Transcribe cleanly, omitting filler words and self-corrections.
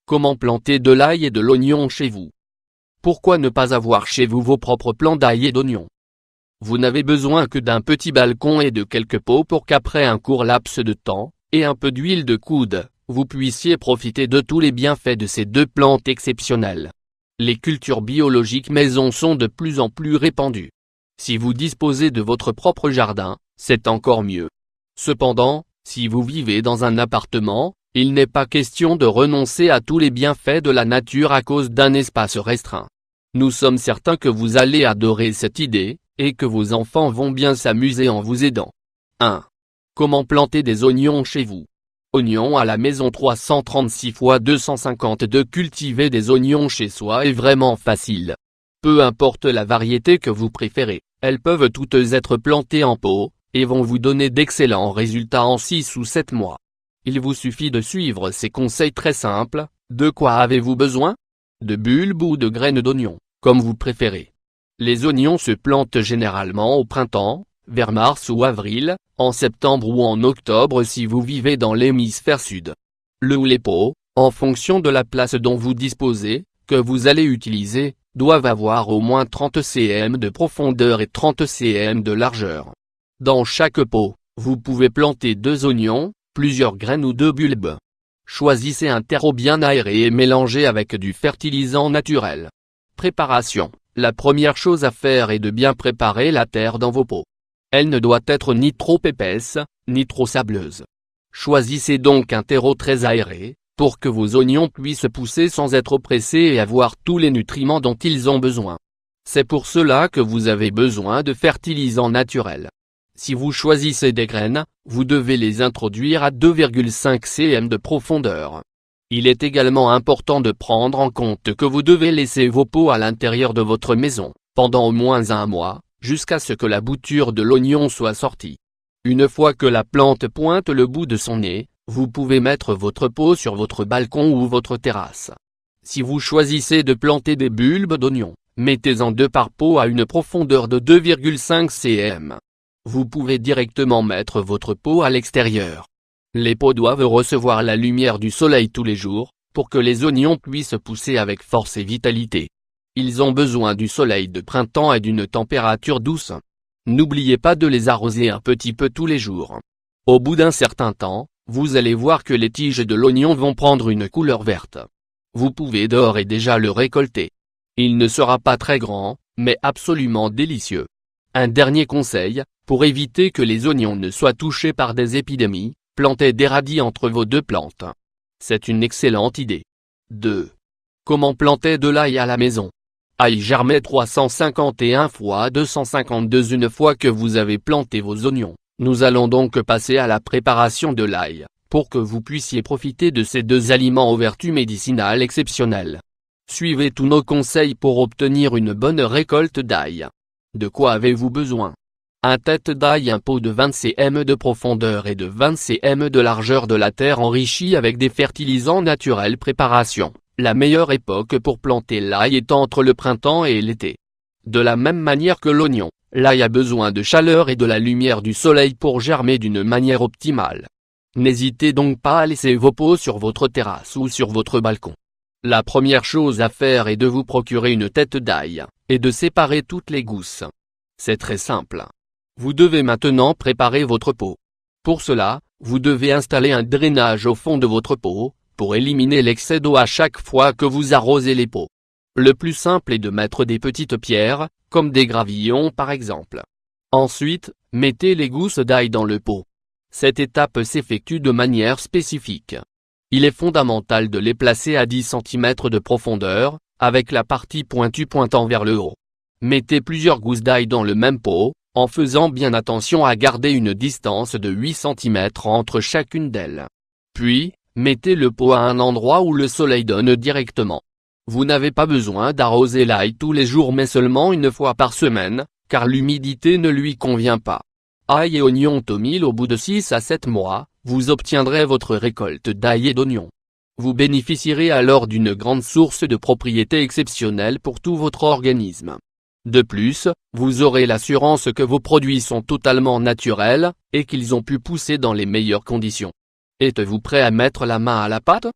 Comment planter de l'ail et de l'oignon chez vous? Pourquoi ne pas avoir chez vous vos propres plants d'ail et d'oignon? Vous n'avez besoin que d'un petit balcon et de quelques pots pour qu'après un court laps de temps, et un peu d'huile de coude, vous puissiez profiter de tous les bienfaits de ces deux plantes exceptionnelles. Les cultures biologiques maison sont de plus en plus répandues. Si vous disposez de votre propre jardin, c'est encore mieux. Cependant, si vous vivez dans un appartement, il n'est pas question de renoncer à tous les bienfaits de la nature à cause d'un espace restreint. Nous sommes certains que vous allez adorer cette idée, et que vos enfants vont bien s'amuser en vous aidant. 1. Comment planter des oignons chez vous? Oignons à la maison 336 x 252. Cultiver des oignons chez soi est vraiment facile. Peu importe la variété que vous préférez, elles peuvent toutes être plantées en pot, et vont vous donner d'excellents résultats en 6 ou 7 mois. Il vous suffit de suivre ces conseils très simples. De quoi avez-vous besoin? De bulbes ou de graines d'oignon, comme vous préférez. Les oignons se plantent généralement au printemps, vers mars ou avril, en septembre ou en octobre si vous vivez dans l'hémisphère sud. Le ou les pots, en fonction de la place dont vous disposez, que vous allez utiliser, doivent avoir au moins 30 cm de profondeur et 30 cm de largeur. Dans chaque pot, vous pouvez planter 2 oignons, plusieurs graines ou 2 bulbes. Choisissez un terreau bien aéré et mélangé avec du fertilisant naturel. Préparation. La première chose à faire est de bien préparer la terre dans vos pots. Elle ne doit être ni trop épaisse, ni trop sableuse. Choisissez donc un terreau très aéré, pour que vos oignons puissent pousser sans être oppressés et avoir tous les nutriments dont ils ont besoin. C'est pour cela que vous avez besoin de fertilisants naturels. Si vous choisissez des graines, vous devez les introduire à 2,5 cm de profondeur. Il est également important de prendre en compte que vous devez laisser vos pots à l'intérieur de votre maison, pendant au moins 1 mois, jusqu'à ce que la bouture de l'oignon soit sortie. Une fois que la plante pointe le bout de son nez, vous pouvez mettre votre pot sur votre balcon ou votre terrasse. Si vous choisissez de planter des bulbes d'oignon, mettez-en 2 par pot à une profondeur de 2,5 cm. Vous pouvez directement mettre votre pot à l'extérieur. Les pots doivent recevoir la lumière du soleil tous les jours, pour que les oignons puissent pousser avec force et vitalité. Ils ont besoin du soleil de printemps et d'une température douce. N'oubliez pas de les arroser un petit peu tous les jours. Au bout d'un certain temps, vous allez voir que les tiges de l'oignon vont prendre une couleur verte. Vous pouvez d'ores et déjà le récolter. Il ne sera pas très grand, mais absolument délicieux. Un dernier conseil, pour éviter que les oignons ne soient touchés par des épidémies, plantez des radis entre vos 2 plantes. C'est une excellente idée. 2. Comment planter de l'ail à la maison? Ail germé 351 x 252. Une fois que vous avez planté vos oignons, nous allons donc passer à la préparation de l'ail, pour que vous puissiez profiter de ces 2 aliments aux vertus médicinales exceptionnelles. Suivez tous nos conseils pour obtenir une bonne récolte d'ail. De quoi avez-vous besoin? Un tête d'ail, un pot de 20 cm de profondeur et de 20 cm de largeur, de la terre enrichie avec des fertilisants naturels. Préparation. La meilleure époque pour planter l'ail est entre le printemps et l'été. De la même manière que l'oignon, l'ail a besoin de chaleur et de la lumière du soleil pour germer d'une manière optimale. N'hésitez donc pas à laisser vos pots sur votre terrasse ou sur votre balcon. La première chose à faire est de vous procurer une tête d'ail, et de séparer toutes les gousses. C'est très simple. Vous devez maintenant préparer votre pot. Pour cela, vous devez installer un drainage au fond de votre pot, pour éliminer l'excès d'eau à chaque fois que vous arrosez les pots. Le plus simple est de mettre des petites pierres, comme des gravillons par exemple. Ensuite, mettez les gousses d'ail dans le pot. Cette étape s'effectue de manière spécifique. Il est fondamental de les placer à 10 cm de profondeur, avec la partie pointue pointant vers le haut. Mettez plusieurs gousses d'ail dans le même pot, en faisant bien attention à garder une distance de 8 cm entre chacune d'elles. Puis, mettez le pot à un endroit où le soleil donne directement. Vous n'avez pas besoin d'arroser l'ail tous les jours mais seulement une fois par semaine, car l'humidité ne lui convient pas. Ail et oignons au mil. Au bout de 6 à 7 mois, vous obtiendrez votre récolte d'ail et d'oignons. Vous bénéficierez alors d'une grande source de propriétés exceptionnelles pour tout votre organisme. De plus, vous aurez l'assurance que vos produits sont totalement naturels, et qu'ils ont pu pousser dans les meilleures conditions. Êtes-vous prêt à mettre la main à la pâte?